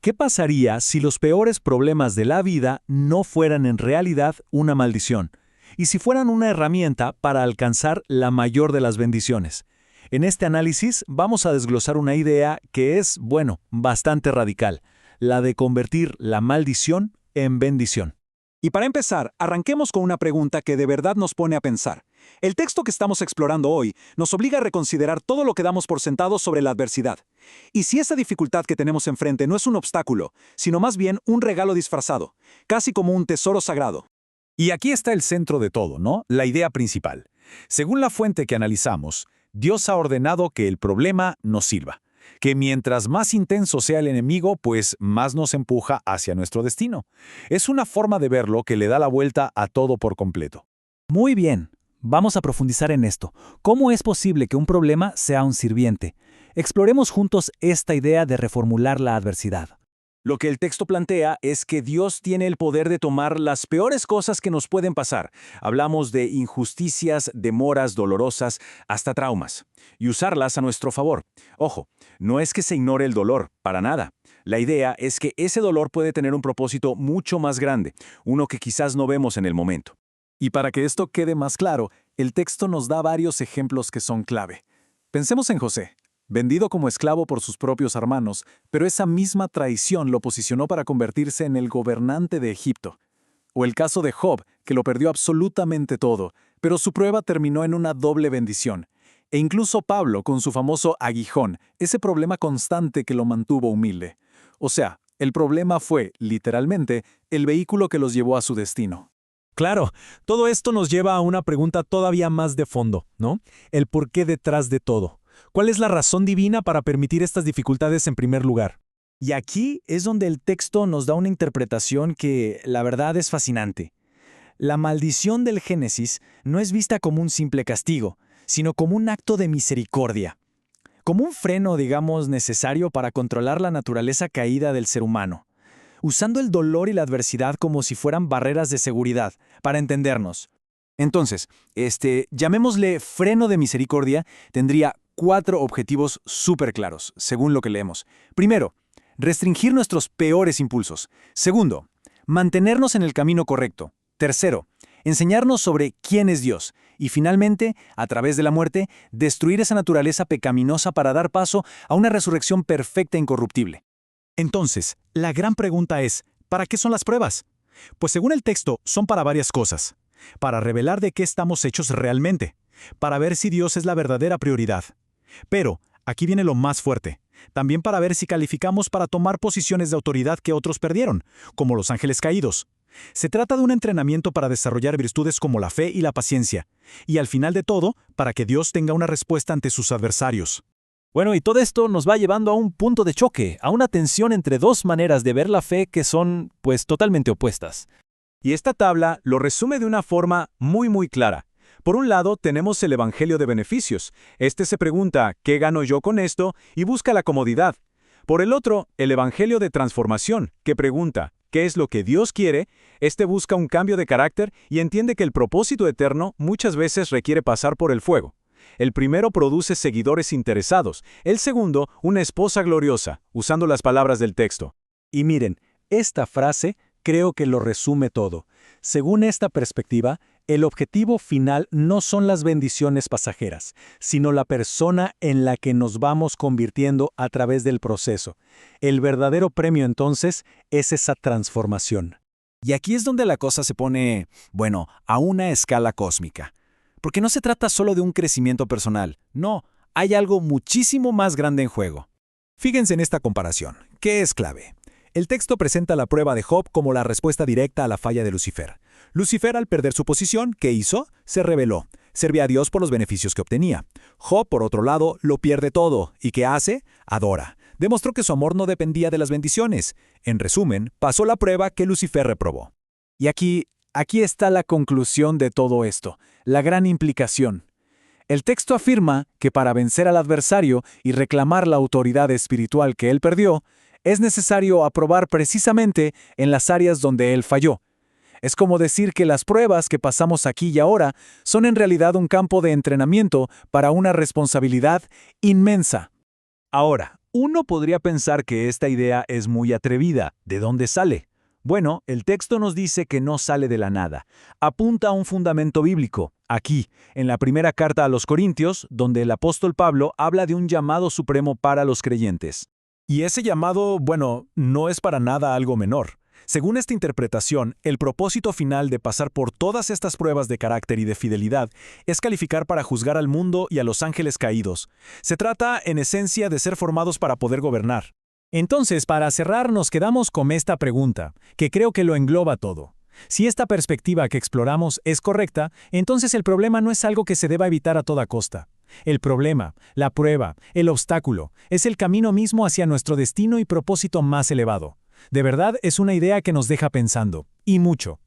¿Qué pasaría si los peores problemas de la vida no fueran en realidad una maldición? Y si fueran una herramienta para alcanzar la mayor de las bendiciones. En este análisis vamos a desglosar una idea que es, bueno, bastante radical, la de convertir la maldición en bendición. Y para empezar, arranquemos con una pregunta que de verdad nos pone a pensar. El texto que estamos explorando hoy nos obliga a reconsiderar todo lo que damos por sentado sobre la adversidad. Y si esa dificultad que tenemos enfrente no es un obstáculo, sino más bien un regalo disfrazado, casi como un tesoro sagrado. Y aquí está el centro de todo, ¿no? La idea principal. Según la fuente que analizamos, Dios ha ordenado que el problema nos sirva. Que mientras más intenso sea el enemigo, pues más nos empuja hacia nuestro destino. Es una forma de verlo que le da la vuelta a todo por completo. Muy bien, vamos a profundizar en esto. ¿Cómo es posible que un problema sea un sirviente? Exploremos juntos esta idea de reformular la adversidad. Lo que el texto plantea es que Dios tiene el poder de tomar las peores cosas que nos pueden pasar. Hablamos de injusticias, demoras dolorosas, hasta traumas, y usarlas a nuestro favor. Ojo, no es que se ignore el dolor, para nada. La idea es que ese dolor puede tener un propósito mucho más grande, uno que quizás no vemos en el momento. Y para que esto quede más claro, el texto nos da varios ejemplos que son clave. Pensemos en José, vendido como esclavo por sus propios hermanos, pero esa misma traición lo posicionó para convertirse en el gobernante de Egipto. O el caso de Job, que lo perdió absolutamente todo, pero su prueba terminó en una doble bendición. E incluso Pablo con su famoso aguijón, ese problema constante que lo mantuvo humilde. O sea, el problema fue, literalmente, el vehículo que los llevó a su destino. Claro, todo esto nos lleva a una pregunta todavía más de fondo, ¿no? El por qué detrás de todo. ¿Cuál es la razón divina para permitir estas dificultades en primer lugar? Y aquí es donde el texto nos da una interpretación que, la verdad, es fascinante. La maldición del Génesis no es vista como un simple castigo, sino como un acto de misericordia. Como un freno, digamos, necesario para controlar la naturaleza caída del ser humano. Usando el dolor y la adversidad como si fueran barreras de seguridad, para entendernos. Entonces, llamémosle freno de misericordia, tendría 4 objetivos súper claros, según lo que leemos. Primero, restringir nuestros peores impulsos. Segundo, mantenernos en el camino correcto. Tercero, enseñarnos sobre quién es Dios. Y finalmente, a través de la muerte, destruir esa naturaleza pecaminosa para dar paso a una resurrección perfecta e incorruptible. Entonces, la gran pregunta es, ¿para qué son las pruebas? Pues según el texto, son para varias cosas. Para revelar de qué estamos hechos realmente. Para ver si Dios es la verdadera prioridad. Pero, aquí viene lo más fuerte. También para ver si calificamos para tomar posiciones de autoridad que otros perdieron, como los ángeles caídos. Se trata de un entrenamiento para desarrollar virtudes como la fe y la paciencia. Y al final de todo, para que Dios tenga una respuesta ante sus adversarios. Bueno, y todo esto nos va llevando a un punto de choque, a una tensión entre dos maneras de ver la fe que son, pues, totalmente opuestas. Y esta tabla lo resume de una forma muy clara. Por un lado, tenemos el Evangelio de beneficios. Este se pregunta, ¿qué gano yo con esto? Y busca la comodidad. Por el otro, el Evangelio de transformación, que pregunta, ¿qué es lo que Dios quiere? Este busca un cambio de carácter y entiende que el propósito eterno muchas veces requiere pasar por el fuego. El primero produce seguidores interesados, el segundo, una esposa gloriosa, usando las palabras del texto. Y miren, esta frase creo que lo resume todo. Según esta perspectiva, el objetivo final no son las bendiciones pasajeras, sino la persona en la que nos vamos convirtiendo a través del proceso. El verdadero premio entonces es esa transformación. Y aquí es donde la cosa se pone, bueno, a una escala cósmica. Porque no se trata solo de un crecimiento personal, no, hay algo muchísimo más grande en juego. Fíjense en esta comparación, que es clave. El texto presenta la prueba de Job como la respuesta directa a la falla de Lucifer. Lucifer, al perder su posición, ¿qué hizo? Se rebeló. Servía a Dios por los beneficios que obtenía. Job, por otro lado, lo pierde todo. ¿Y qué hace? Adora. Demostró que su amor no dependía de las bendiciones. En resumen, pasó la prueba que Lucifer reprobó. Y aquí está la conclusión de todo esto, la gran implicación. El texto afirma que para vencer al adversario y reclamar la autoridad espiritual que él perdió, es necesario aprobar precisamente en las áreas donde él falló. Es como decir que las pruebas que pasamos aquí y ahora son en realidad un campo de entrenamiento para una responsabilidad inmensa. Ahora, Uno podría pensar que esta idea es muy atrevida. ¿De dónde sale? Bueno, el texto nos dice que no sale de la nada. Apunta a un fundamento bíblico. Aquí, en la primera carta a los Corintios, donde el apóstol Pablo habla de un llamado supremo para los creyentes. Y ese llamado, bueno, no es para nada algo menor. Según esta interpretación, el propósito final de pasar por todas estas pruebas de carácter y de fidelidad es calificar para juzgar al mundo y a los ángeles caídos. Se trata, en esencia, de ser formados para poder gobernar. Entonces, para cerrar, nos quedamos con esta pregunta, que creo que lo engloba todo. Si esta perspectiva que exploramos es correcta, entonces el problema no es algo que se deba evitar a toda costa. El problema, la prueba, el obstáculo, es el camino mismo hacia nuestro destino y propósito más elevado. De verdad es una idea que nos deja pensando, y mucho.